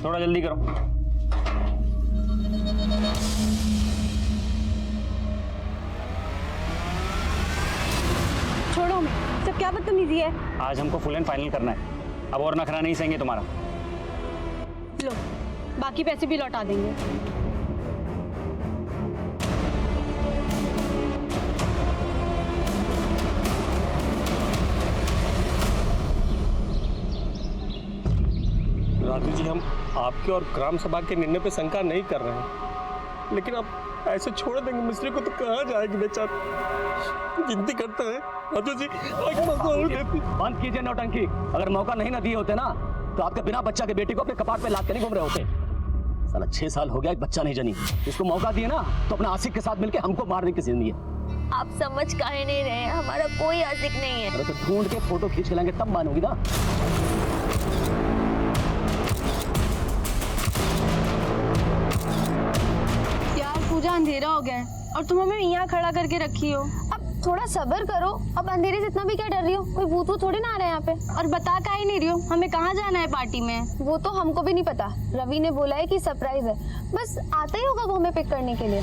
थोड़ा जल्दी करो। छोड़ो मैं, सब क्या बदतमीजी है। आज हमको फुल एंड फाइनल करना है, अब और नखरा नहीं सहेंगे तुम्हारा। लो, बाकी पैसे भी लौटा देंगे। राजू जी, हम आपके और ग्राम सभा के निर्णय पे शंका नहीं कर रहे हैं, लेकिन आप ऐसे छोड़ देंगे मिस्त्री को तो कहाँ जाएगी बेचारा। गिनती करते हैं राजू जी, एक मौका और देती। बंद कीजिए नौटंकी। अगर मौका नहीं ना दिए होते ना तो आपके बिना बच्चा के बेटी को अपने कपाट पे लाद के नहीं घूम रहे होते। साला 6 साल हो गया, एक बच्चा नहीं जनी। इसको मौका दिए ना तो अपना आशिक के साथ मिलके हमको मारने की जिंदगी है। आप समझ काहे नहीं रहे, हमारा कोई आशिक नहीं है। अरे तो ढूंढ के फोटो खींच के लाएंगे तब मानोगी ना। यार पूजा, अंधेरा हो गया है और तुम हमें यहाँ खड़ा करके रखी हो। अब थोड़ा सब्र करो। अब अंधेरे से इतना भी क्या डर रही हो, कोई भूत वूत थोड़ी ना आ रहा है यहाँ पे। और बता काहे नहीं रही हो हमें कहाँ जाना है पार्टी में? वो तो हमको भी नहीं पता, रवि ने बोला है कि सरप्राइज है, बस आता ही होगा वो हमें पिक करने के लिए।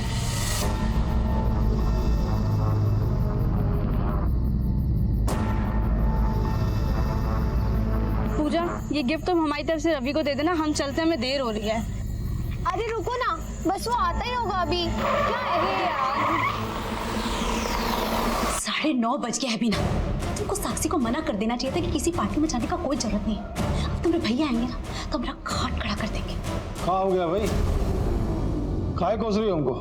पूजा, ये गिफ्ट तुम हमारी तरफ से रवि को दे देना, हम चलते हैं, हमें देर हो रही है। अरे रुको ना, बस वो आता ही होगा अभी। क्या है यार, 9:30 बज गया है बीना। तुमको साक्षी को मना कर देना चाहिए था कि किसी पार्टी में जाने का कोई जरूरत नहीं है। अब तुम्हारे भैया आएंगे ना तो हमारा खाट खड़ा कर देंगे। क्या हो गया भाई, काहे कोस रही हो हमको?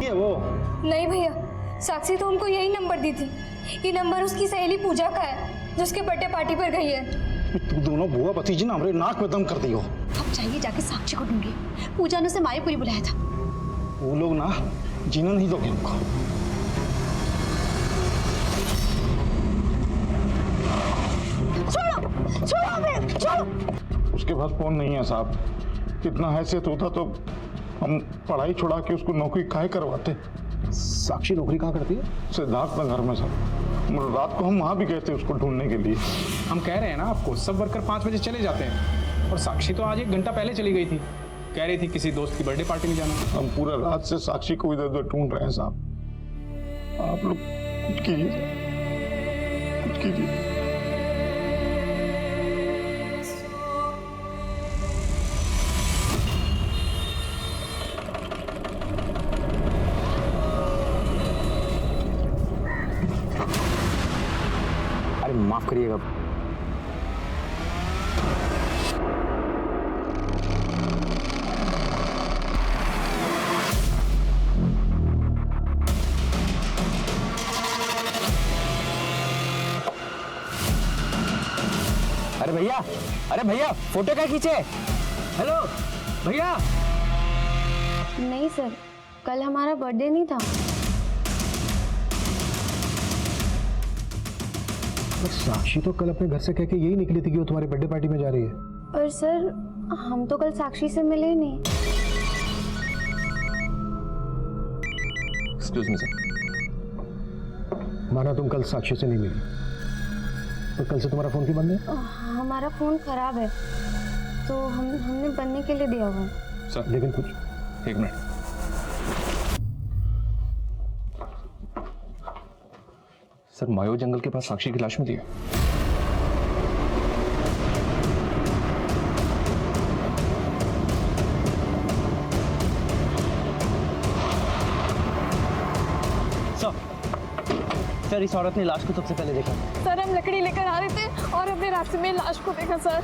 ये वो नहीं भैया, साक्षी तो हमको यही नंबर दी थी। ये नंबर उसकी सहेली पूजा का है जो उसके बर्थडे पार्टी पर गई है। तू दोनों बुआ भतीजी ना हमारे नाक में दम कर दी हो। अब चाहिए जाके साक्षी को ढूंढिए। पूजा ने उसे मायापुरी बुलाया था। वो लोग ना जीना नहीं दोगे हमको। छोड़ो छोड़ो हमें, छोड़ो। उसके पास फोन नहीं है साहब। कितना हैसियत होता तो हम पढ़ाई छुड़ा के उसको नौकरी काहे करवाते। साक्षी नौकरी कहाँ करती है? सिद्धार्थ नगर में सर। रात को हम वहाँ भी गए थे उसको ढूंढने के लिए। हम कह रहे हैं ना आपको, सब वर्कर 5 बजे चले जाते हैं और साक्षी तो आज 1 घंटा पहले चली गई थी। कह रही थी किसी दोस्त की बर्थडे पार्टी में जाना। हम पूरा रात से साक्षी को इधर उधर ढूंढ रहे हैं साहब। आप लोग कुछ कीजिए, कुछ कीजिए। अरे माफ करिएगा। अरे भैया फोटो क्या खींचे? हेलो भैया। नहीं सर, कल हमारा बर्थडे नहीं था। साक्षी तो कल अपने घर से कह के यही निकली थी कि वो तुम्हारी बर्थडे पार्टी में जा रही है। पर सर, हम तो कल साक्षी से मिले ही नहीं। Excuse me sir. माना तुम कल साक्षी से नहीं मिली, तो कल से तुम्हारा फोन क्यों बंद है? हमारा फोन खराब है तो हमने बनने के लिए दिया हुआ है। सर लेकिन कुछ 1 मिनट। सर मायो जंगल के पास साक्षी की लाश मिली है। सर इस औरत ने लाश को सबसे पहले देखा। सर हम लकड़ी लेकर आ रहे थे और हमने रास्ते में लाश को देखा सर।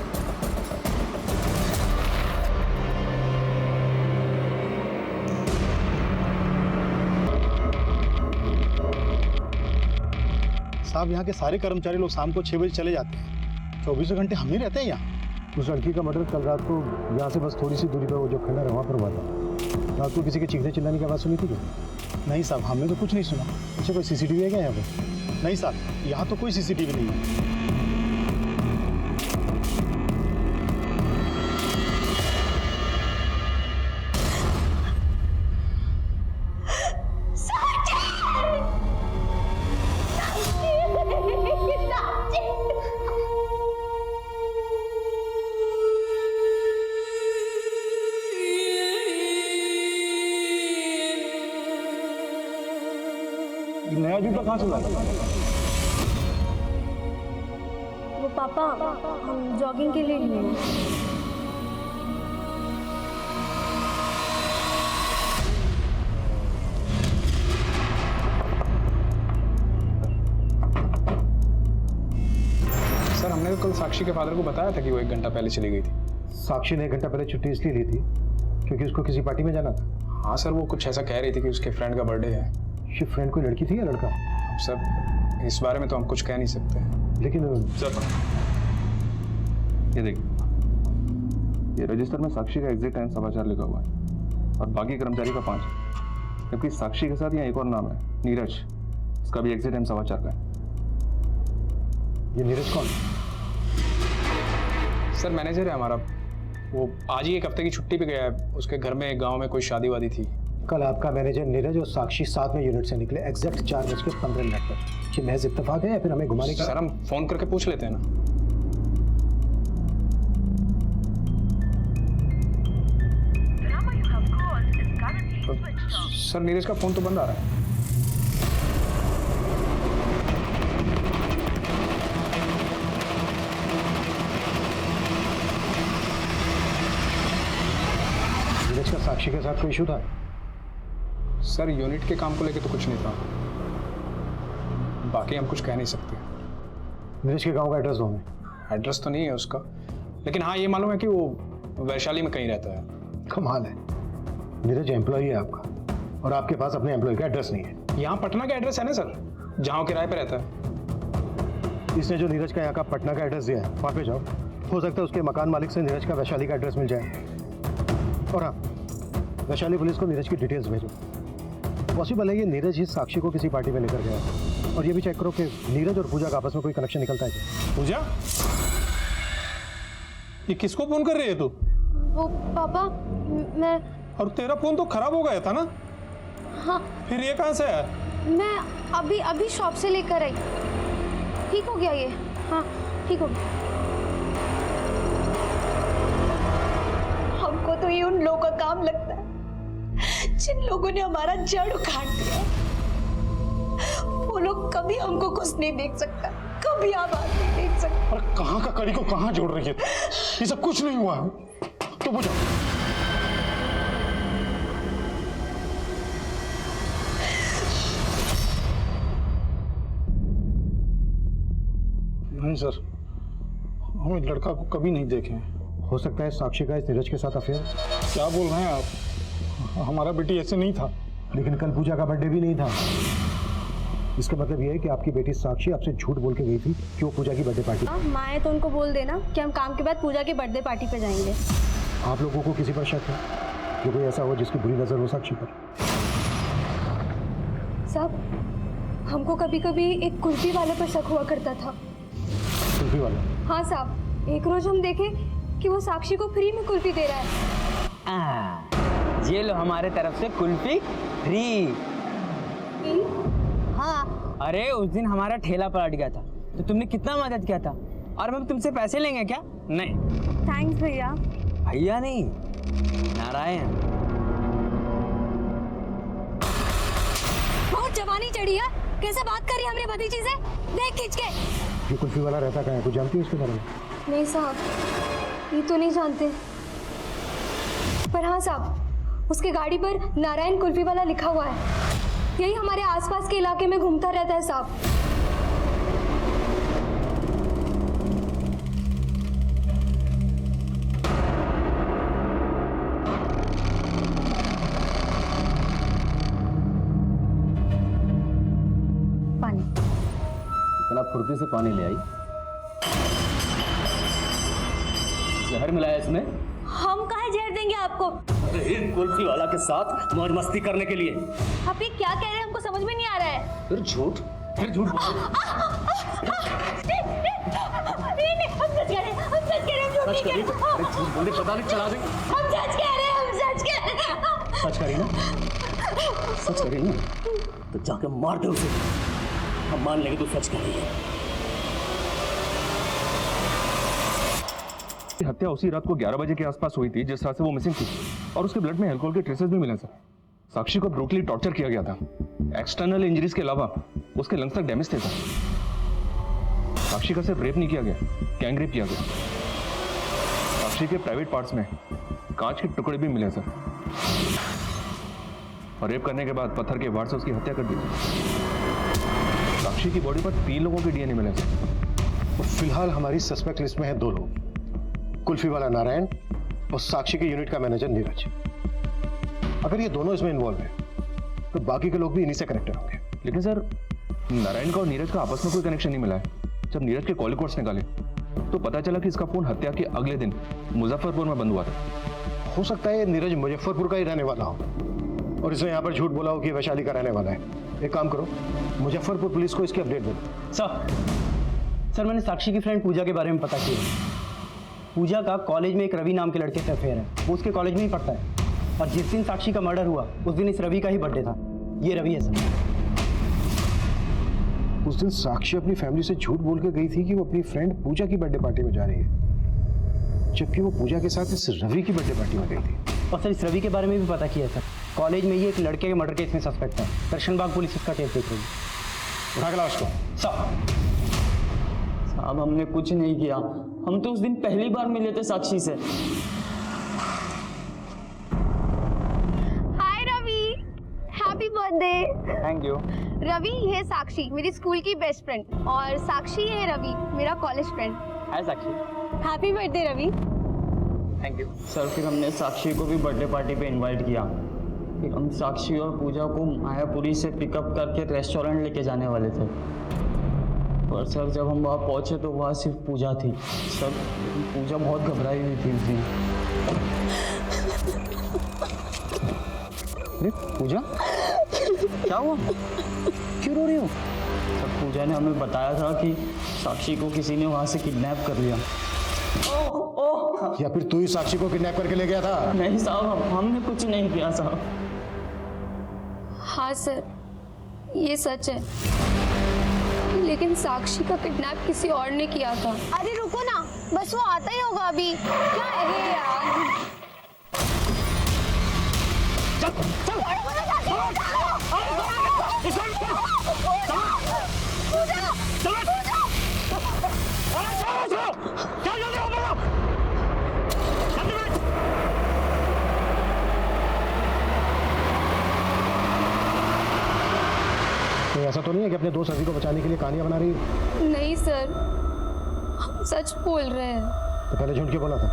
साहब यहाँ के सारे कर्मचारी लोग शाम को 6 बजे चले जाते हैं। 24 घंटे हम ही रहते हैं यहाँ। उस लड़की का मर्डर कल रात को यहाँ से बस थोड़ी सी दूरी पर वो जो खंडर है वहाँ पर हुआ था। रात को किसी के चीखने चिल्लाने की आवाज़ सुनी थी क्या? नहीं साहब, हमने तो कुछ नहीं सुना। अच्छा कोई सीसीटीवी है क्या यहाँ पे? नहीं साहब, यहाँ तो कोई सीसीटीवी नहीं है। साक्षी! कहाँ चला गया? वो पापा हम जॉगिंग के लिए लिए हैं। सर हमने तो कल साक्षी के फादर को बताया था कि वो 1 घंटा पहले चली गई थी। साक्षी ने 1 घंटा पहले छुट्टी इसलिए ली थी क्योंकि उसको किसी पार्टी में जाना था। हाँ सर, वो कुछ ऐसा कह रही थी कि उसके फ्रेंड का बर्थडे है। ये फ्रेंड कोई लड़की थी या लड़का? अब सर इस बारे में तो हम कुछ कह नहीं सकते हैं। लेकिन सर ये देखिए, ये रजिस्टर में साक्षी का एग्जिट टाइम 4:15 लिखा हुआ है और बाकी कर्मचारी का 5, जबकि साक्षी के साथ यहाँ एक और नाम है नीरज, इसका भी एग्जिट टाइम 4:15 का है। ये नीरज कौन? सर मैनेजर है हमारा, वो आज ही 1 हफ्ते की छुट्टी पे गया है। उसके घर में गांव में कोई शादी वादी थी। कल आपका मैनेजर नीरज और साक्षी साथ में यूनिट से निकले एग्जैक्ट 4:15 पर। ये महज इत्तेफाक है या फिर हमें घुमाने का? सर हम फोन करके पूछ लेते हैं ना। सर नीरज का फोन तो बंद आ रहा है। नीरज का साक्षी के साथ कोई इशू था? सर यूनिट के काम को लेके तो कुछ नहीं था, बाकी हम कुछ कह नहीं सकते। नीरज के गांव का एड्रेस दो हमें। एड्रेस तो नहीं है उसका, लेकिन हाँ ये मालूम है कि वो वैशाली में कहीं रहता है। कमाल है, नीरज एम्प्लॉई है आपका और आपके पास अपने एम्प्लॉय का एड्रेस नहीं है। यहाँ पटना का एड्रेस है ना सर, जहाँ वो किराए पे रहता है। इसने जो नीरज का यहाँ का पटना का एड्रेस दिया है वहाँ पे जाओ, हो सकता है उसके मकान मालिक से नीरज का वैशाली का एड्रेस मिल जाए। और हाँ, वैशाली पुलिस को नीरज की डिटेल्स भेजो। पॉसिबल है ये नीरज ही साक्षी को किसी पार्टी में लेकर गया है। और ये भी चेक करो कि नीरज और पूजा का आपस में कोई कनेक्शन निकलता है क्या। पूजा, ये किसको फोन कर रही है तू? वो पापा मैं और तेरा फोन तो खराब हो गया था ना? हाँ फिर ये कहाँ से आया? मैं अभी शॉप से लेकर आई, ठीक हो गया ये। हाँ ठीक हो गया। हमको तो ये उन लोगों का काम लगता है जिन लोगों ने हमारा जड़ उखाड़ दिया। वो लोग कभी हमको कुछ नहीं देख सकता, कभी आवाज नहीं देख सकता। और कहाँ का कड़ी को कहाँ जोड़ रही है? ये सब कुछ नहीं हुआ है तो पूजा। नहीं सर, हम इस लड़का को कभी नहीं देखे। हो सकता है साक्षी का इस नीरज के साथ अफेयर। क्या बोल रहे हैं आप? हमारा बेटी ऐसे नहीं था। लेकिन कल पूजा का बर्थडे भी नहीं था। इसका मतलब ये है कि आपकी बेटी साक्षी आपसे झूठ बोल के गई थी कि वो पूजा की बर्थडे पार्टी। माँ है तो उनको बोल देना कि हम काम के बाद पूजा की बर्थडे पार्टी पे जाएंगे। आप लोगों को किसी पर शक है कि कोई ऐसा हो जिसकी बुरी नजर हो साक्षी पर? साहब हमको कभी कभी एक कुल्फी वाले पर शक हुआ करता था। कुल्फी वाला? हाँ साहब, एक रोज हम देखे कि वो साक्षी को फ्री में कुल्फी दे रहा है। ये लो हमारे तरफ से कुल्फी फ्री। हाँ अरे उस दिन हमारा ठेला पलट गया था तो तुमने कितना मदद किया था और हम तुमसे पैसे लेंगे क्या? नहीं। थैंक्स भैया। भैया नहीं, नारायण। बहुत जवानी चढ़ी है, कैसे बात कर रही है हमारे भतीजी से? देख खींच के। ये कुल्फी वाला रहता कहाँ है? कुछ जानती हो इसके बारे में? नहीं साहब, ये तो नहीं जानते, पर हाँ साहब उसके गाड़ी पर नारायण कुल्फी वाला लिखा हुआ है। यही हमारे आसपास के इलाके में घूमता रहता है साहब। पानी। इतना फुर्ती से पानी ले आई, जहर मिलाया इसमें? हम काहे जहर देंगे आपको? अरे कुल्फी वाला के साथ मौज मस्ती करने के लिए। आप ये क्या कह रहे हैं, हमको समझ में नहीं आ रहा है। फिर झूठ बोल। नहीं, हम सच कह रहे हैं, हम सच कह रहे हैं, झूठ नहीं कह रहे। अरे झूठ बोलने पता नहीं चला दे। हम सच कह रहे हैं, हम सच कह रहे हैं। सच करी ना? सच करी ना तो जाके मार दे उसे, हम मान लेंगे तू सच कर रही है। हत्या उसी रात को 11 बजे के आसपास हुई थी जिस रात से वो मिसिंग थी और उसके ब्लड में अल्कोहल के ट्रेसेस भी मिले सर। साक्षी को ब्रूटली टॉर्चर किया गया था। एक्सटर्नल इंजरीज के अलावा उसके लंग्स तक डैमेज थे सर। साक्षी का सिर्फ रेप नहीं किया गया, गैंग रेप किया गया। साक्षी के प्राइवेट पार्ट्स में कांच के टुकड़े भी मिले सर, और रेप करने के बाद पत्थर के वार से उसकी हत्या कर दी। साक्षी की बॉडी पर 3 लोगों के डीएनए मिले सर। फिलहाल हमारी सस्पेक्ट लिस्ट में है 2 लोग, कुल्फी वाला नारायण और साक्षी के यूनिट का मैनेजर नीरज। अगर ये दोनों इसमें इन्वॉल्व है तो बाकी के लोग भी इन्हीं से कनेक्टेड होंगे। लेकिन सर नारायण का और नीरज का आपस में कोई कनेक्शन नहीं मिला है। जब नीरज के कॉल रिकॉर्ड्स निकाले तो पता चला कि इसका फोन हत्या के अगले दिन मुजफ्फरपुर में बंद हुआ था। हो सकता है नीरज मुजफ्फरपुर का ही रहने वाला हो और इसने यहाँ पर झूठ बोला हो कि वैशाली का रहने वाला है। एक काम करो, मुजफ्फरपुर पुलिस को इसकी अपडेट दो। सर मैंने साक्षी की फ्रेंड पूजा के बारे में पता किया। पूजा का कॉलेज में एक रवि नाम के लड़के से अफेयर है, वो उसके कॉलेज में ही पढ़ता है। और जिस दिन साक्षी का मर्डर हुआ उस दिन इस रवि का ही बर्थडे था। ये रवि है सर। उस दिन साक्षी अपनी फैमिली से झूठ बोल के गई थी कि वो अपनी फ्रेंड पूजा की बर्थडे पार्टी में जा रही है, जबकि वो पूजा के साथ इस रवि की बर्थडे पार्टी में गई थी। और सर इस रवि के बारे में भी पता किया सर। कॉलेज में ये एक लड़के के मर्डर केस में सस्पेक्ट है। दर्शनबाग पुलिस उसका केस देख रही है। उठा के लाओ उसको। साहब हमने कुछ नहीं किया, हम तो उस दिन पहली बार मिले थे साक्षी से। Hi Ravi, happy birthday. Thank you. Ravi ये साक्षी मेरी स्कूल की बेस्ट फ्रेंड, और साक्षी ये रवि मेरा college friend. Hi Sakshi. Happy birthday Ravi. Thank you sir. फिर हमने साक्षी को भी बर्थडे पार्टी पे इनवाइट किया। फिर हम साक्षी और पूजा को मायापुरी से पिकअप करके रेस्टोरेंट लेके जाने वाले थे, पर सर जब हम वहाँ पहुँचे तो वहाँ सिर्फ पूजा थी। सर पूजा बहुत घबराई हुई थी उस दिन। अरे पूजा, क्या हुआ? क्यों रो रही हो? सर पूजा ने हमें बताया था कि साक्षी को किसी ने वहाँ से किडनैप कर लिया। या फिर तू ही साक्षी को किडनैप करके ले गया था? नहीं साहब, हमने कुछ नहीं किया साहब। हाँ सर, ये सच है, लेकिन साक्षी का किडनैप किसी और ने किया था। अरे रुको ना, बस वो आता ही होगा अभी। क्या है यार? तो ऐसा तो नहीं है कि अपने दोस्त रवि को बचाने के लिए कहानियां बना रही है? नहीं सर, हम सच बोल रहे हैं। तो पहले झूठ क्यों बोला था?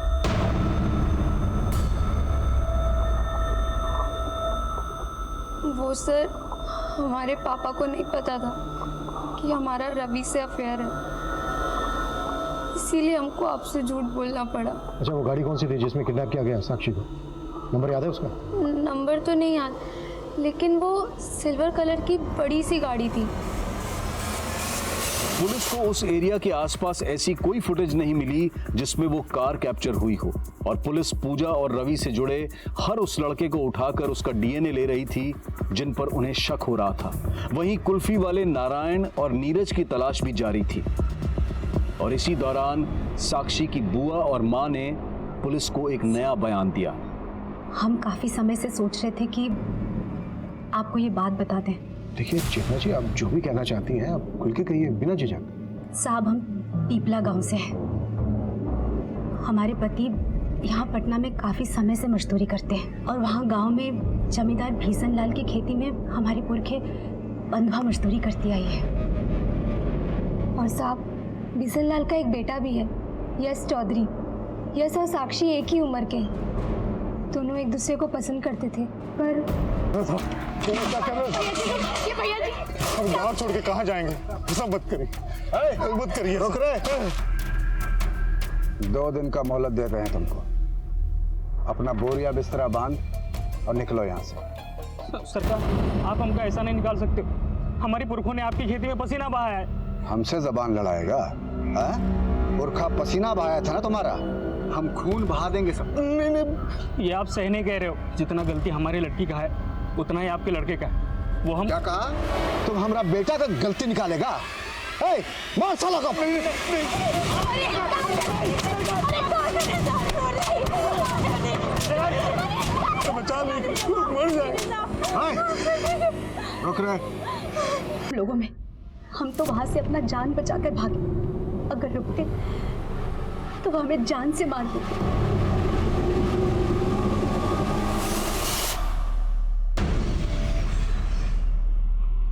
वो सर, हमारे पापा को नहीं पता था कि हमारा रवि से अफेयर है, इसीलिए हमको आपसे झूठ बोलना पड़ा। अच्छा, वो गाड़ी कौन सी थी जिसमें किडनैप किया गया साक्षी को? नंबर याद है उसका? नंबर तो नहीं याद, लेकिन वो सिल्वर कलर की बड़ी सी गाड़ी थी। पुलिस को उस एरिया के आसपास ऐसी कोई फुटेज नहीं मिली जिसमें वो कार कैप्चर हुई हो, और पुलिस पूजा और रवि से जुड़े हर उस लड़के को उठाकर उसका डीएनए ले रही थी जिन पर उन्हें शक हो रहा था। वहीं कुल्फी वाले नारायण और नीरज की तलाश भी जारी थी, और इसी दौरान साक्षी की बुआ और मां ने पुलिस को एक नया बयान दिया। हम काफी समय से सोच रहे थे कि आपको ये बात बता दें। देखिए चेतना जी, आप जो भी कहना चाहती हैं आप खुल के कहिए, बिना झिझक। साहब, हम पीपला गांव से हैं। हमारे पति यहाँ पटना में काफी समय से मजदूरी करते हैं, और वहाँ गांव में जमींदार भीषण लाल की खेती में हमारी पुरखे बंधुआ मजदूरी करती आई है। और साहब, भीषण लाल का एक बेटा भी है, यश चौधरी। यश और साक्षी एक ही उम्र के हैं, दोनों एक दूसरे को पसंद करते थे, पर क्या कर रहे हो? ये भैया जी, हम गाँव छोड़ के कहाँ जाएंगे? ऐसा मत करिए, मत करिए। रुक रहे, 2 दिन का मोहलत दे रहे हैं तुमको। अपना बोरिया बिस्तरा बांध और निकलो यहाँ से। सरकार, आप हमको ऐसा नहीं निकाल सकते। हमारी पुरखों ने आपकी खेती में पसीना बहाया है। हमसे जबान लड़ाएगा? पुरखा पसीना बहाया था ना तुम्हारा, हम खून बहा देंगे सब। नहीं, ये आप सही नहीं कह रहे हो। जितना गलती हमारी लड़की का है उतना ही आपके लड़के का है। वो हम क्या कहा? तुम हमारा बेटा का गलती निकालेगा? मार साला को। बचा नहीं, मर जाए। रुक रहे लोगों में हम तो वहां से अपना जान बचाकर भागे, अगर रुकते तो वो हमें जान से मार देते।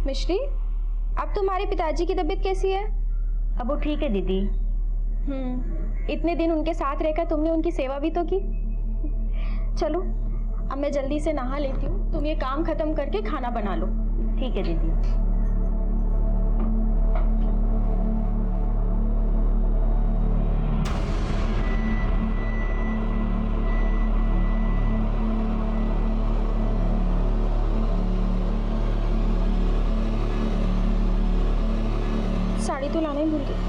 मिश्री, अब तुम्हारे पिताजी की तबीयत कैसी है? अब वो ठीक है दीदी। इतने दिन उनके साथ रहकर तुमने उनकी सेवा भी तो की। चलो अब मैं जल्दी से नहा लेती हूँ, तुम ये काम खत्म करके खाना बना लो। ठीक है दीदी। साड़ी तो लाना ही भूल गई।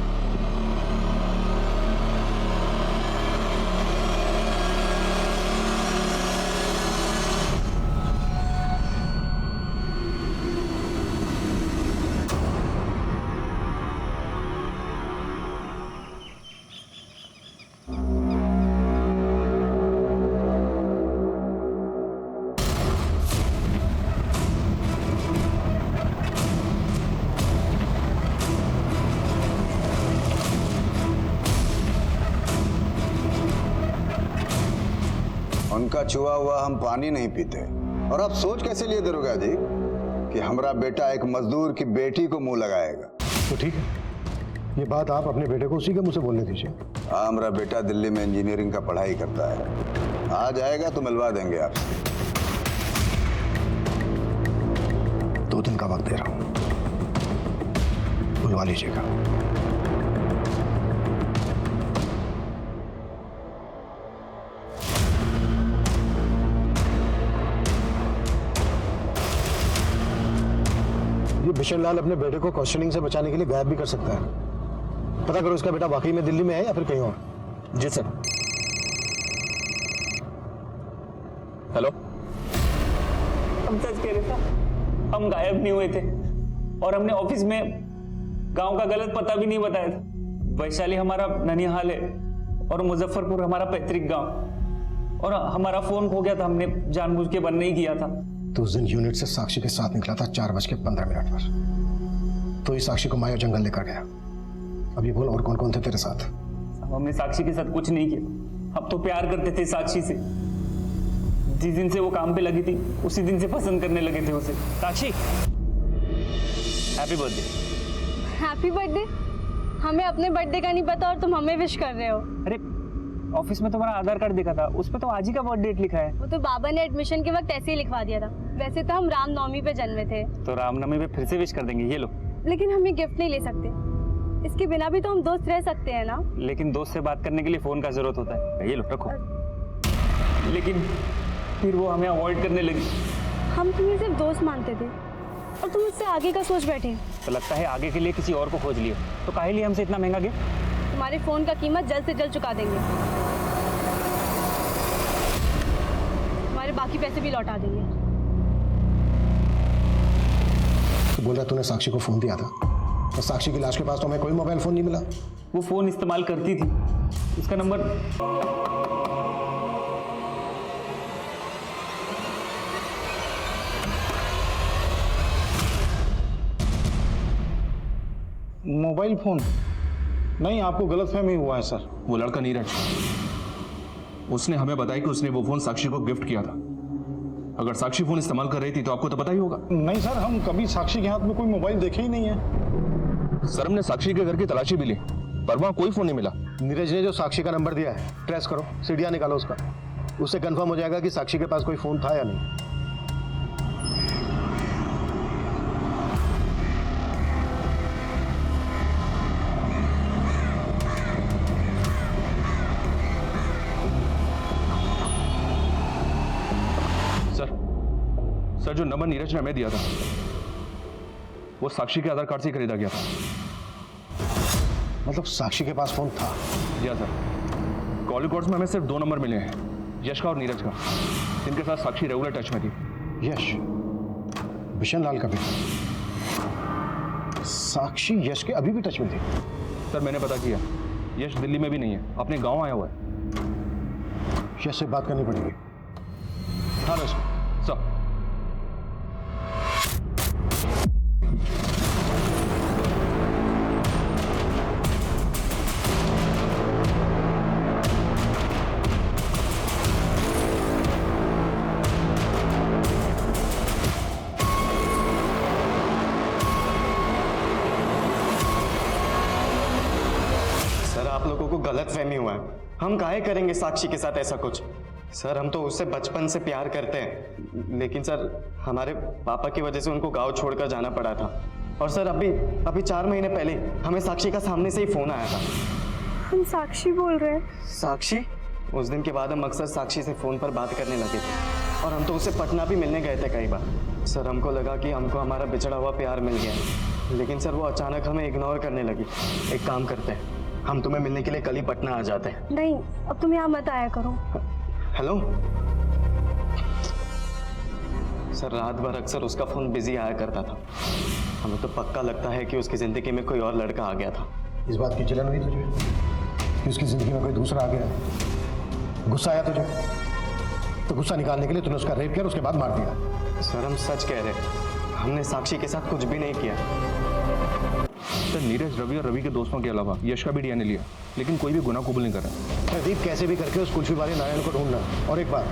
उनका छुआ हुआ हम पानी नहीं पीते। और आप सोच कैसे लिए दरोगा जी कि हमारा बेटा एक मजदूर की बेटी को मुंह लगाएगा? तो ठीक है, ये बात आप अपने बेटे को उसी के मुंह से बोलने दीजिए। हाँ, हमारा बेटा दिल्ली में इंजीनियरिंग का पढ़ाई करता है, आ जाएगा तो मिलवा देंगे आपसे। 2 दिन का वक्त दे रहा हूं, बुलवा लीजिएगा। ये बिशन लाल अपने बेटे को क्वेश्चनिंग से बचाने के लिए गायब भी कर सकता है। पता करो इसका बेटा वाकई में दिल्ली में है या फिर कहीं और। जी सर। हेलो। हम सच कह रहे थे, हम गायब नहीं हुए थे और हमने ऑफिस में गांव का गलत पता भी नहीं बताया था। वैशाली हमारा ननिहाल है और मुजफ्फरपुर हमारा पैतृक गांव, और हमारा फोन खो गया था, हमने जानबूझ के बंद नहीं किया था। तो उस दिन यूनिट से साक्षी के साथ निकला था 4:15 पर, तो इस साक्षी को माया जंगल लेकर गया। अब ये बोल, और कौन कौन थे तेरे साथ? हमने साक्षी के साथ कुछ नहीं किया, हम तो प्यार करते थे साक्षी से। जिस दिन से वो काम पे लगी थी उसी दिन से पसंद करने लगे थे उसे। साक्षी, हैप्पी बर्थडे। Happy birthday? हमें अपने बर्थडे का नहीं पता और तुम हमें विश कर रहे हो। अरे ऑफिस में तुम्हारा आधार कार्ड देखा था, उस पर तो आज ही का बर्थ डेट लिखा है। वो तो बाबा ने एडमिशन के वक्त ऐसे ही लिखवा दिया था। वैसे तो हम रामनवमी पे जन्मे थे। तो रामनवमी पे फिर से विश कर देंगे, ये लो। लेकिन हम ये गिफ्ट नहीं ले सकते, इसके बिना भी तो हम दोस्त रह सकते हैं ना। लेकिन दोस्त से बात करने के लिए फोन का जरूरत होता है, ये लो रखो। लेकिन फिर वो हमें अवॉइड करने लगी। हम तुम्हें सिर्फ दोस्त मानते थे और तुम उससे आगे का सोच बैठे। तो लगता है आगे के लिए किसी और को खोज लियो। तो काहे लिए हमसे इतना महंगा गिफ्ट? तुम्हारे फोन का कीमत जल्द से जल्द चुका देंगे, तुम्हारे बाकी पैसे भी लौटा देंगे। तो बोल रहा तूने साक्षी को फोन दिया था, और साक्षी की लाश के पास तो हमें कोई मोबाइल फोन नहीं मिला। वो फोन इस्तेमाल करती थी, उसका नंबर मोबाइल फोन नहीं, आपको गलतफहमी हुआ है सर। वो लड़का नीरज, उसने हमें बताया कि उसने वो फोन साक्षी को गिफ्ट किया था। अगर साक्षी फोन इस्तेमाल कर रही थी तो आपको तो पता ही होगा। नहीं सर, हम कभी साक्षी के हाथ में कोई मोबाइल देखे ही नहीं है। सर, हमने साक्षी के घर की तलाशी भी ली पर वहां कोई फोन नहीं मिला। नीरज ने जो साक्षी का नंबर दिया है ट्रेस करो, सीढ़ियां निकालो उसका, उससे कंफर्म हो जाएगा कि साक्षी के पास कोई फोन था या नहीं। सर, जो नंबर नीरज ने हमें दिया था वो साक्षी के आधार कार्ड से खरीदा गया था। मतलब साक्षी के पास फोन था? जी हाँ सर। कॉल रिकॉर्ड्स में हमें सिर्फ 2 नंबर मिले हैं, यश का और नीरज का, जिनके साथ साक्षी रेगुलर टच में थी। यश बिशन लाल का भी? साक्षी यश के अभी भी टच में थी? सर, मैंने पता किया, यश दिल्ली में भी नहीं है, अपने गांव आया हुआ है। यश से बात करनी पड़ेगी। हाँ सर। सर आप लोगों को गलतफहमी हुआ है। हम काहे करेंगे साक्षी के साथ ऐसा कुछ। सर हम तो उससे बचपन से प्यार करते हैं, लेकिन सर हमारे पापा की वजह से उनको गांव छोड़कर जाना पड़ा था। और सर अभी 4 महीने पहले हमें साक्षी का सामने से ही फोन आया था। हम साक्षी बोल रहे हैं। साक्षी? उस दिन के बाद हम अक्सर साक्षी से फोन पर बात करने लगे थे और हम तो उससे पटना भी मिलने गए थे कई बार। सर हमको लगा कि हमको हमारा बिछड़ा हुआ प्यार मिल गया, लेकिन सर वो अचानक हमें इग्नोर करने लगी। एक काम करते हैं, हम तुम्हें मिलने के लिए कल ही पटना आ जाते हैं। नहीं, अब तुम यहाँ मत आया करो। हेलो सर, रात भर अक्सर उसका फोन बिजी आया करता था। हमें तो पक्का लगता है कि उसकी जिंदगी में कोई और लड़का आ गया था। इस बात की जलन हुई तुझे कि उसकी जिंदगी में कोई दूसरा आ गया? गुस्सा आया तुझे? तो गुस्सा निकालने के लिए तूने उसका रेप किया, उसके बाद मार दिया। सर हम सच कह रहे हैं, हमने साक्षी के साथ कुछ भी नहीं किया। सर नीरज, रवि और रवि के दोस्तों के अलावा यश का भी डीएनए लिया, लेकिन कोई भी गुनाह कबूल नहीं कर रहा। प्रदीप कैसे भी करके उस कुल्फी वाले नारायण को ढूंढना। और एक बात,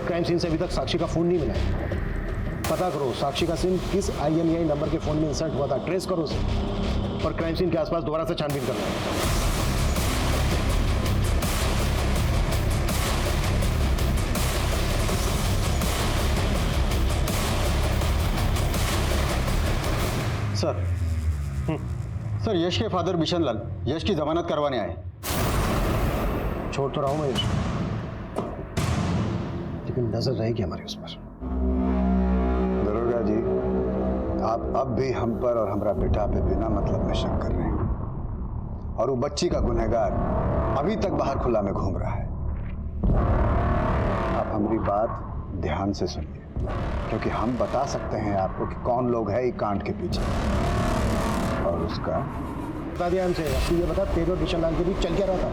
क्राइम सीन से अभी तक साक्षी का फोन नहीं मिला है। पता करो साक्षी का सिम किस IMEI नंबर के फोन में इंसर्ट हुआ था, ट्रेस करो उसे और क्राइम सीन के आसपास दोबारा से छानबीन करना। सर यश के फादर बिशन लाल यश की जमानत करवाने आए। छोड़ तो रहा हूं मैं यश, लेकिन नजर रहेगी हमारी उस पर। दरोगा जी, आप अब भी हम पर और हमारा बेटा पे बिना मतलब में शक कर रहे हैं, और वो बच्ची का गुनहगार अभी तक बाहर खुला में घूम रहा है। आप हमारी बात ध्यान से सुनिए, क्योंकि हम बता सकते हैं आपको कि कौन लोग हैं इस कांड के पीछे। और उसका बता दिया हमसे। अब तू ये बता, तेरे और बिशन लाल के बीच चल क्या रहा था?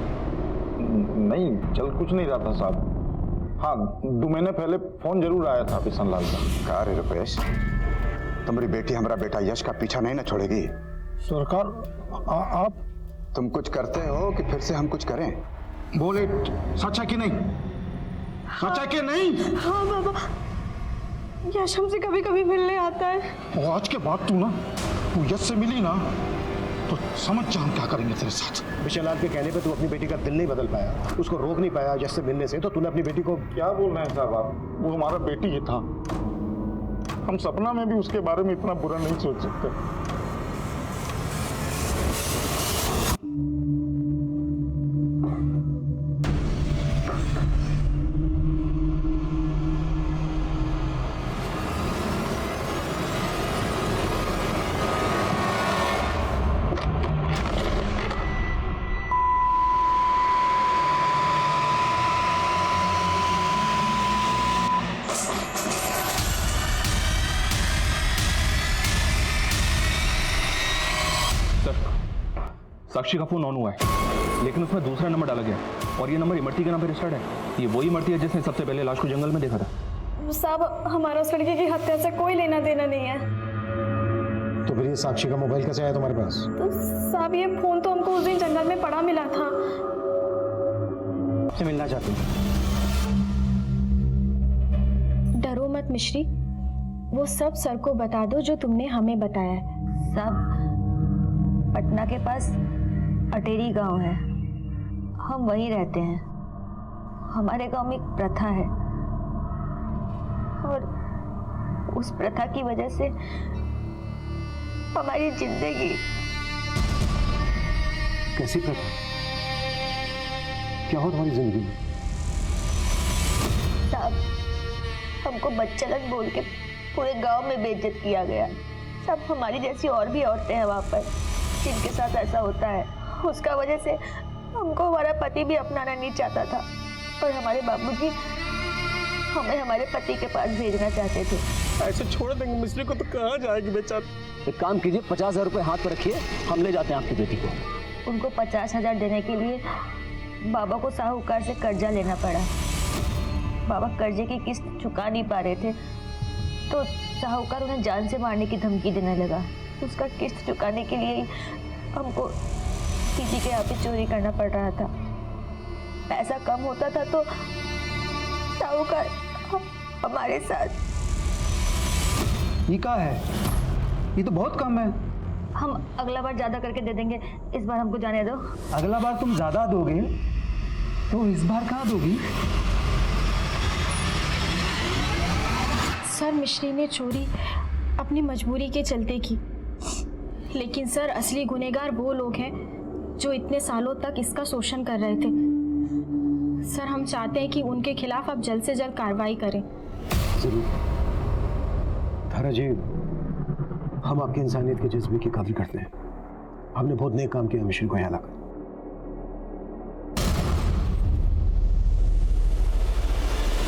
नहीं, चल कुछ नहीं रहा था साहब। हाँ, 2 महीने पहले फोन जरूर आया था बिशन लाल का। कहा रे रुपेश, तुम्हारी बेटी हमारा बेटा यश का पीछा नहीं ना छोड़ेगी। सरकार आप तुम कुछ करते हो कि फिर से हम कुछ करें? बोले सच है कि नहीं? सच है कि नहीं? हाँ बाबा, यश हमसे कभी कभी मिलने आता है। और आज के बाद तू यश से मिली ना तो समझ जा हम क्या करेंगे तेरे साथ। बिशन लाल के कहने पे तू अपनी बेटी का दिल नहीं बदल पाया, उसको रोक नहीं पाया यश से मिलने से, तो तूने अपनी बेटी को। क्या बोल रहे हैं साहब आप? वो हमारा बेटी ही था। हम सपना में भी उसके बारे में इतना बुरा नहीं सोच सकते। साक्षी का फोन ऑन हुआ है, लेकिन उसमें दूसरा नंबर डाला गया और ये नंबर इमरती के नाम पर रजिस्टर्ड है। ये वही इमरती है जिसने सबसे पहले लाश को जंगल में देखा था। साहब हमारा उस लड़के की हत्या से कोई लेना देना नहीं है। तो फिर ये साक्षी का मोबाइल कैसे आया तुम्हारे पास? तो साहब ये फोन तो हमको उस दिन जंगल में पड़ा मिला था। से मिलना चाहती हूँ। डरो मत मिश्री, वो सब सर को बता दो जो तुमने हमें बताया। सब पटना के पास अटेरी गांव है, हम वहीं रहते हैं। हमारे गांव में एक प्रथा है और उस प्रथा की वजह से हमारी जिंदगी। कैसी प्रथा? क्या हो तुम्हारी जिंदगी में? साहब, हमको बच्चलन बोल के पूरे गांव में बेइज्जत किया गया। सब हमारी जैसी और भी औरतें हैं वहाँ पर जिनके साथ ऐसा होता है। उसका वजह से हमको हमारा पति भी अपनाना नहीं चाहता था और हमारे बाबूजी हमें हमारे पति के पास भेजना चाहते थे। ऐसे छोड़ देंगे मिस्त्री को तो कहाँ जाएगी बेचारी? एक काम कीजिए, 50,000 रुपये हाथ पर रखिए, हम ले जाते हैं आपकी बेटी को। उनको 50,000 देने के लिए बाबा को साहूकार से कर्जा लेना पड़ा। बाबा कर्जे की किस्त चुका नहीं पा रहे थे तो साहूकार उन्हें जान से मारने की धमकी देने लगा। उसका किस्त चुकाने के लिए हमको किसी के यहाँ पे चोरी करना पड़ रहा था। पैसा कम होता था तो साहूकार हमारे साथ। ये क्या है? ये तो बहुत कम है। हम अगला बार ज़्यादा करके दे देंगे, इस बार हमको जाने दो। अगला बार तुम ज़्यादा दोगे तो इस बार कहाँ दोगी? सर मिश्री ने चोरी अपनी मजबूरी के चलते की, लेकिन सर असली गुनहगार वो लोग हैं जो इतने सालों तक इसका शोषण कर रहे थे। सर हम चाहते हैं कि उनके खिलाफ आप जल्द से जल्द कार्रवाई करें। जरूर धारा जी, हम आपकी इंसानियत के जज्बे की कदर करते हैं। हमने बहुत नेक काम किया मिश्री को यहाँ लाकर।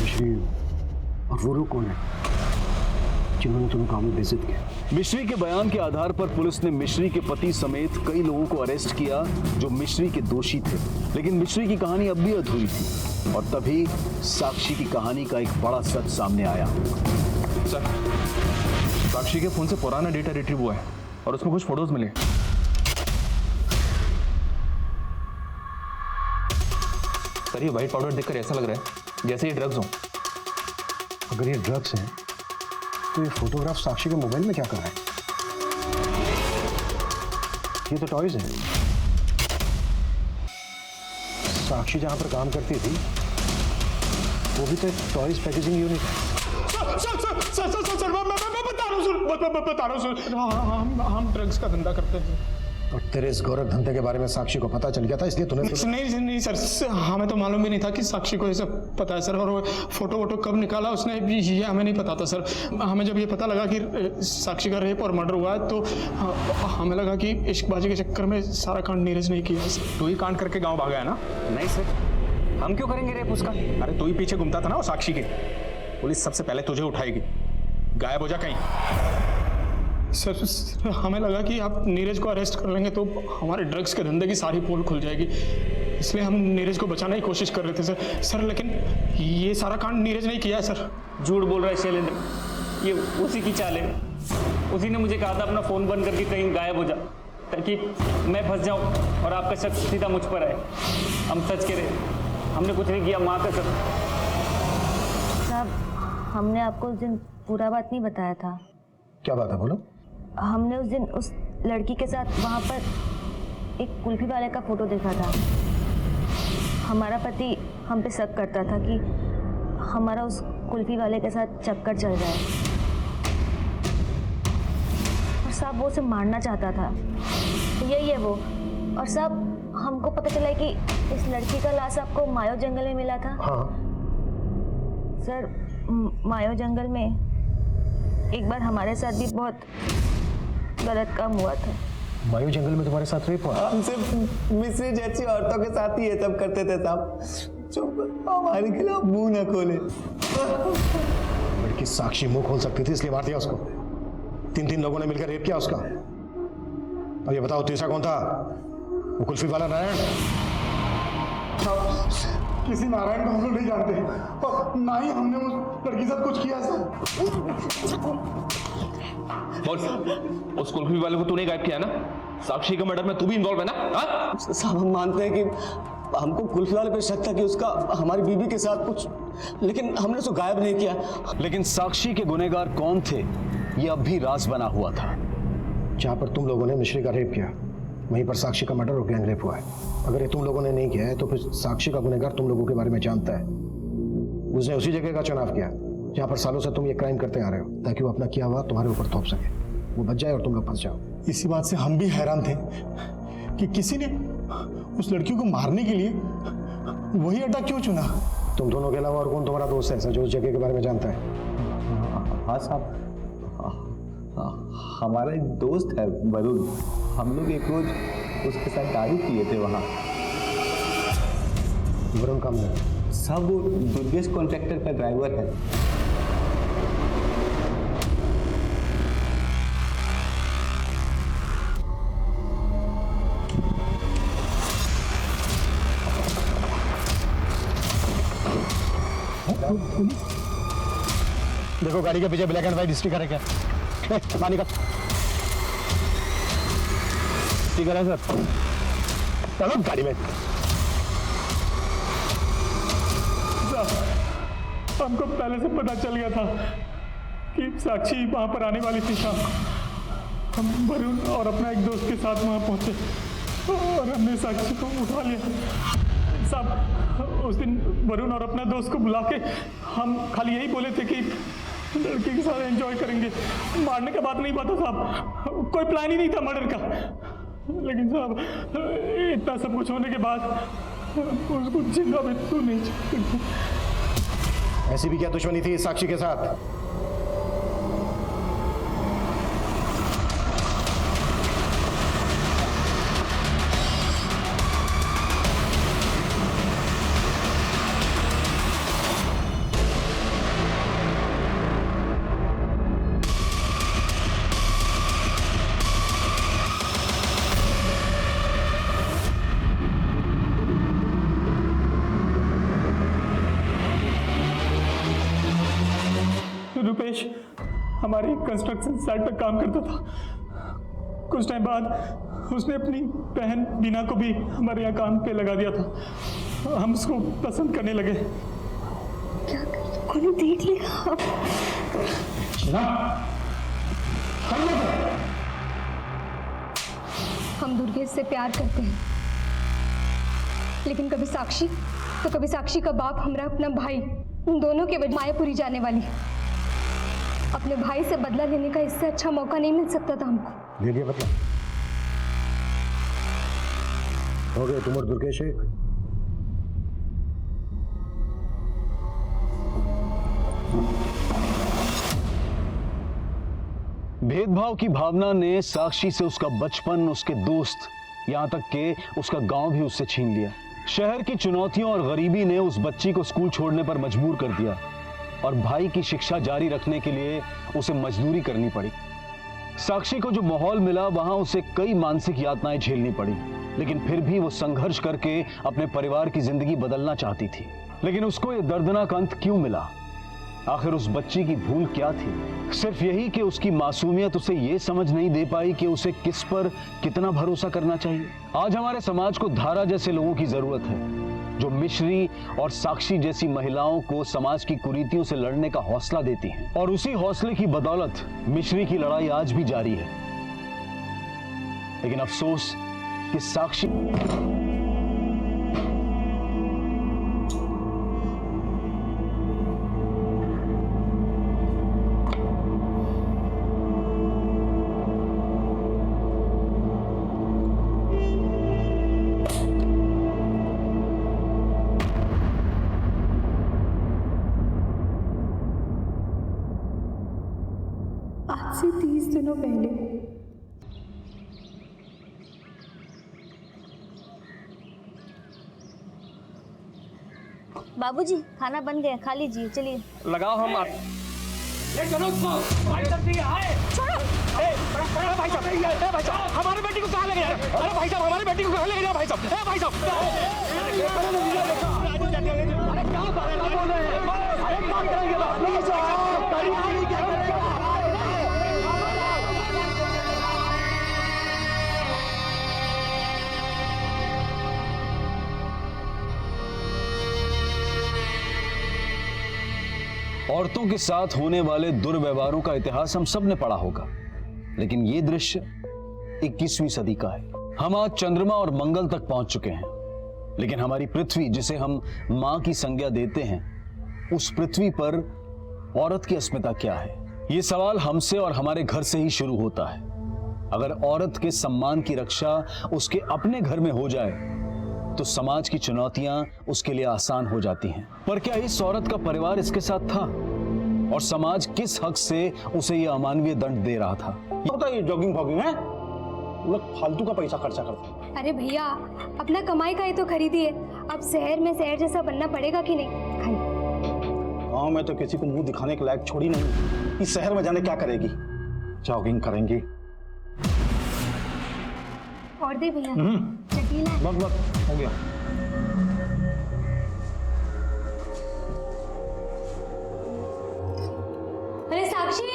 मिश्री और वो लोग कौन है जिन्होंने तुम्हें काम में बेइज्जत किया? मिश्री के बयान के आधार पर पुलिस ने मिश्री के पति समेत कई लोगों को अरेस्ट किया जो मिश्री के दोषी थे, लेकिन मिश्री की कहानी अब भी अधूरी थी और तभी साक्षी की कहानी का एक बड़ा सच सामने आया। सर, साक्षी के फोन से पुराना डेटा रिट्रीव हुआ है और उसमें कुछ फोटोज मिले। सर ये व्हाइट पाउडर देखकर ऐसा लग रहा है जैसे ये ड्रग्स हो। अगर ये ड्रग्स हैं तो ये फोटोग्राफ साक्षी के मोबाइल में क्या कर रहा है? ये तो टॉयज हैं। साक्षी जहां पर काम करती थी वो भी तो टॉयज पैकेजिंग यूनिट है। सर मैं बता रहा हूँ हम ड्रग्स का धंधा करते हैं। और तेरे इस गौरव धंधे के बारे में साक्षी को पता चल गया था, इसलिए तूने नहीं सर, हमें तो मालूम भी नहीं था कि साक्षी को ये सब पता है सर। और वो फोटो वोटो कब निकाला उसने ये हमें नहीं पता था सर। हमें जब ये पता लगा कि साक्षी का रेप और मर्डर हुआ है तो हमें लगा कि इश्कबाजी के चक्कर में सारा कांड नीरज नहीं किया सर। तू ही कांड करके गाँव भागा है ना? नहीं सर, हम क्यों करेंगे रेप उसका? अरे तू ही पीछे घूमता था ना वो साक्षी के। पुलिस सबसे पहले तुझे उठाएगी, गायब हो जा कहीं। सर हमें लगा कि आप नीरज को अरेस्ट कर लेंगे तो हमारे ड्रग्स के धंधे की सारी पोल खुल जाएगी, इसलिए हम नीरज को बचाने की कोशिश कर रहे थे सर। लेकिन ये सारा कांड नीरज नहीं किया है सर। झूठ बोल रहा है शैलेंद्र, ये उसी की चाल है। उसी ने मुझे कहा था अपना फ़ोन बंद करके कहीं गायब हो जा ताकि मैं फंस जाऊं और आपका शक सीधा मुझ पर आए। हम सच कह रहे, हमने कुछ नहीं किया, माँ कसम। साहब हमने आपको उस दिन पूरा बात नहीं बताया था। क्या बात है, बोलो। हमने उस दिन उस लड़की के साथ वहाँ पर एक कुल्फी वाले का फोटो देखा था। हमारा पति हम पे शक करता था कि हमारा उस कुल्फी वाले के साथ चक्कर चल रहा है और साहब वो उसे मारना चाहता था। यही है वो। और साहब हमको पता चला कि इस लड़की का लाश आपको मायो जंगल में मिला था। हाँ सर मायो जंगल में एक बार हमारे साथ भी बहुत गलत काम हुआ था। मायो जंगल में तुम्हारे साथ रेप हुआ? हम सिर्फ मिश्री जैसी औरतों के साथ ही ये सब करते थे साहब, जो हमारे खिलाफ मुंह न खोले। लड़की साक्षी मुंह खोल सकती थी इसलिए मार दिया उसको। 3 लोगों ने मिलकर रेप किया उसका। अब ये बताओ तीसरा कौन था? वो कुल्फी वाला नारायण? किसी नारायण को हम लोग नहीं जानते और ना ही हमने उस लड़की के साथ कुछ किया सर। उस कुल्फी वाले को तूने गायब किया ना? साक्षी के मर्डर में तू भी इन्वॉल्व है ना? साहब हम मानते हैं कि हमको कुल्फी वाले पे शक था कि उसका हमारी बीवी के साथ कुछ, लेकिन हमने उसको गायब नहीं किया। लेकिन साक्षी के गुनहगार कौन थे ये अब भी राज बना हुआ था। जहां पर तुम लोगों ने मिश्री का रेप किया वहीं पर साक्षी का मर्डर और गैंग रेप हुआ है। अगर ये तुम लोगों ने नहीं किया है तो फिर साक्षी का गुनहगार तुम लोगों के बारे में जानता है। उसने उसी जगह का चुनाव किया जहां पर सालों से तुम ये क्राइम करते आ रहे हो ताकि वो अपना किया हुआ तुम्हारे ऊपर थोप सके, वो बच जाए और तुम लोग फंस जाओ। इसी बात से हम भी हैरान थे कि किसी ने उस लड़की को मारने के लिए वही अड्डा क्यों चुना। तुम दोनों के अलावा और कौन तुम्हारा दोस्त है ऐसा जो उस जगह के बारे में जानता है? हाँ साहब, हमारा एक दोस्त है वरुण। हम लोग एक रोज उसके साथ दारू पिए थे वहाँ। वरुण कम है साहब, वो दुर्गेश कॉन्ट्रैक्टर का ड्राइवर है। देखो गाड़ी के पीछे ब्लैक एंड व्हाइट स्टिकर है क्या? पानी का स्टिकर है सर। चलो गाड़ी में। हमको पहले से पता चल गया था कि साक्षी वहां पर आने वाली थी शाम। हम वरुण और अपना एक दोस्त के साथ वहाँ पहुँचे और हमने साक्षी को उठा लिया। साहब उस दिन वरुण और अपना दोस्त को बुला के हम खाली यही बोले थे कि लड़की के साथ एंजॉय करेंगे, मारने का बात नहीं पता साहब, कोई प्लान ही नहीं था मर्डर का। लेकिन साहब इतना सब कुछ होने के बाद उसको जिंदा भी तो नहीं चाहिए। ऐसी भी क्या दुश्मनी थी इस साक्षी के साथ? रुपेश हमारी कंस्ट्रक्शन साइट पर काम करता था। कुछ टाइम बाद उसने अपनी बहन बीना को भी हमारे यहाँ काम पे लगा दिया था। हम उसको पसंद करने लगे। क्या कोई देख लेगा? हम दुर्गेश से प्यार करते हैं, लेकिन कभी साक्षी तो कभी साक्षी का बाप, हमरा अपना भाई, उन दोनों के वजह मायापुरी जाने वाली है। अपने भाई से बदला लेने का इससे अच्छा मौका नहीं मिल सकता था हमको। ले लिया बदला? हो गए तुम और दुर्गेश एक? भेदभाव की भावना ने साक्षी से उसका बचपन, उसके दोस्त, यहां तक कि उसका गांव भी उससे छीन लिया। शहर की चुनौतियों और गरीबी ने उस बच्ची को स्कूल छोड़ने पर मजबूर कर दिया और भाई की शिक्षा जारी रखने के लिए उसे मजदूरी करनी पड़ी। साक्षी को जो माहौल मिला वहां उसे कई मानसिक यातनाएं झेलनी पड़ी, लेकिन फिर भी वो संघर्ष करके अपने परिवार की जिंदगी बदलना चाहती थी। लेकिन उसको ये दर्दनाक अंत क्यों मिला? आखिर उस बच्ची की भूल क्या थी? सिर्फ यही कि उसकी मासूमियत उसे ये समझ नहीं दे पाई कि उसे किस पर कितना भरोसा करना चाहिए। आज हमारे समाज को धारा जैसे लोगों की जरूरत है, जो मिश्री और साक्षी जैसी महिलाओं को समाज की कुरीतियों से लड़ने का हौसला देती हैं। और उसी हौसले की बदौलत मिश्री की लड़ाई आज भी जारी है। लेकिन अफसोस कि साक्षी आज से 30 दिनों पहले बाबूजी खाना बन गया, खा लीजिए। चलिए लगाओ हम आप भाई साहब हमारे बेटी को कहाँ ले गया? अरे भाई साहब हमारी बेटी को कहाँ ले गया? भाई साहब भाई साहब अरे क्या बोल रहे हैं? अरे क्या करेंगे? औरतों के साथ होने वाले दुर्व्यवहारों का इतिहास हम सब ने पढ़ा होगा, लेकिन ये दृश्य 21वीं सदी का है। हम आज चंद्रमा और मंगल तक पहुंच चुके हैं, लेकिन हमारी पृथ्वी, जिसे हम मां की संज्ञा देते हैं, उस पृथ्वी पर औरत की अस्मिता क्या है? ये सवाल हमसे और हमारे घर से ही शुरू होता है। अगर औरत के सम्मान की रक्षा उसके अपने घर में हो जाए तो समाज की चुनौतियां उसके लिए आसान हो जाती हैं। पर क्या इस औरत का परिवार इसके साथ था? और समाज किस हक से उसे यह अमानवीय दंड दे रहा था? ये जॉगिंग फॉगिंग है, लोग फालतू का पैसा खर्चा करते हैं। अरे भैया, अपना कमाई का ही तो खरीदिए। अब शहर में शहर जैसा बनना पड़ेगा कि नहीं? गाँव में तो किसी को मुंह दिखाने के लायक छोड़ी नहीं, इस शहर में जाने क्या करेगी? जॉगिंग करेंगी। और दे भैया चटनी ला। बस हो गया। अरे साक्षी।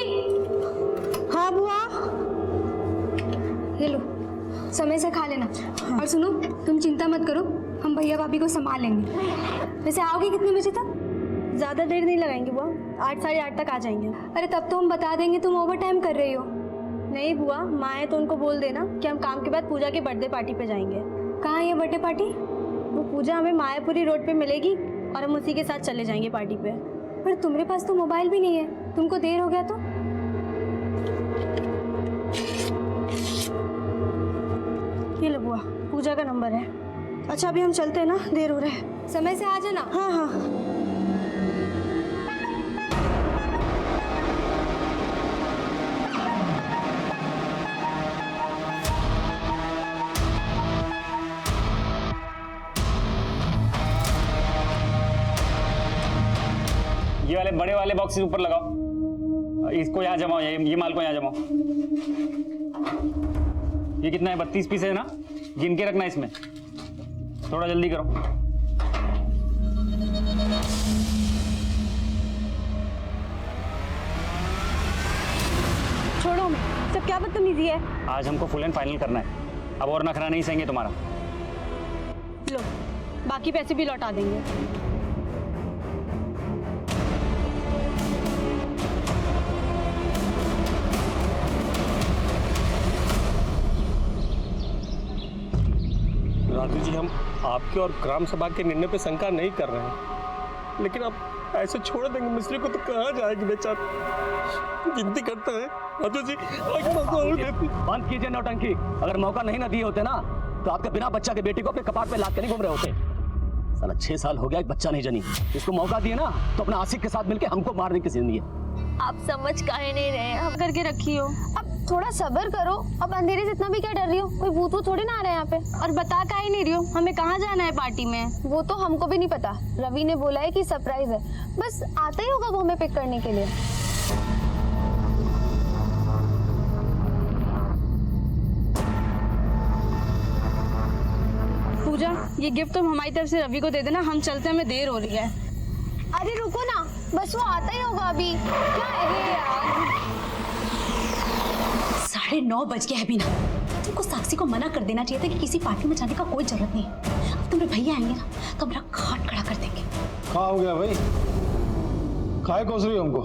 हाँ बुआ। ये लो, समय से खा लेना। और सुनो, तुम चिंता मत करो, हम भैया भाभी को संभाल लेंगे। वैसे आओगे कितने बजे तक? ज़्यादा देर नहीं लगाएंगे बुआ, 8 साढ़े 8 तक आ जाएंगे। अरे तब तो हम बता देंगे तुम ओवर टाइम कर रही हो। नहीं बुआ, माँ है तो उनको बोल देना कि हम काम के बाद पूजा की बर्थडे पार्टी पे जाएंगे। कहाँ है ये बर्थडे पार्टी? वो पूजा हमें मायापुरी रोड पे मिलेगी और हम उसी के साथ चले जाएंगे पार्टी पे। पर तुम्हारे पास तो मोबाइल भी नहीं है, तुमको देर हो गया तो? ये लो बुआ, पूजा का नंबर है। अच्छा अभी हम चलते हैं ना, देर हो रहा है। समय से आ जाना। हाँ हाँ। ये वाले बड़े वाले बॉक्सेस ऊपर लगाओ, इसको यहाँ जमाओ, ये माल को यहाँ जमाओ। ये कितना है? 32 पीस है ना, गिन के रखना इसमें। थोड़ा जल्दी करो। छोड़ो, सब क्या बदतमीजी है। आज हमको फुल एंड फाइनल करना है, अब और नखरा नहीं सहेंगे तुम्हारा। लो, बाकी पैसे भी लौटा देंगे। राजू जी, हम आपके और ग्राम सभा के निर्णय पे शंका नहीं कर रहे हैं, लेकिन आप ऐसे छोड़ देंगे मिस्त्री को तो कहाँ जाएगी बेचारा। गिनती करते हैं राजू जी, एक मौका और देती। बंद कीजिए नौटंकी। अगर मौका नहीं ना दिए होते ना तो आपके बिना बच्चा के बेटी को अपने कपाट पे लाद के नहीं घूम रहे होते। साला 6 साल हो गया, एक बच्चा नहीं जनी। इसको मौका दिए ना तो अपना आशिक के साथ मिलके हमको मारने की जिंदगी है। आप समझ काहे नहीं रहे हैं? अब करके रखी हो। अब थोड़ा सब्र करो। अब अंधेरे से इतना भी क्या डर रही हो? कोई भूत वूत थोड़ी ना आ रहा है यहाँ पे। और बता काहे नहीं रही हो? हमें कहाँ जाना है पार्टी में? वो तो हमको भी नहीं पता। रवि ने बोला है कि सरप्राइज है, बस आता ही होगा वो हमें पिक करने के लिए। पूजा, ये गिफ्ट तुम हमारी तरफ से रवि को दे देना, हम चलते हैं, हमें देर हो रही है। अरे रुको ना, बस वो आता ही होगा अभी। क्या है यार? 9:30 बज गया है बीना। तुमको साक्षी को मना कर देना चाहिए था कि किसी पार्टी में जाने का कोई जरूरत नहीं है। अब तुम्हारे भैया आएंगे ना तो हमारा खाट खड़ा कर देंगे। कहाँ हो गया भाई? काहे कोस रही हो हमको?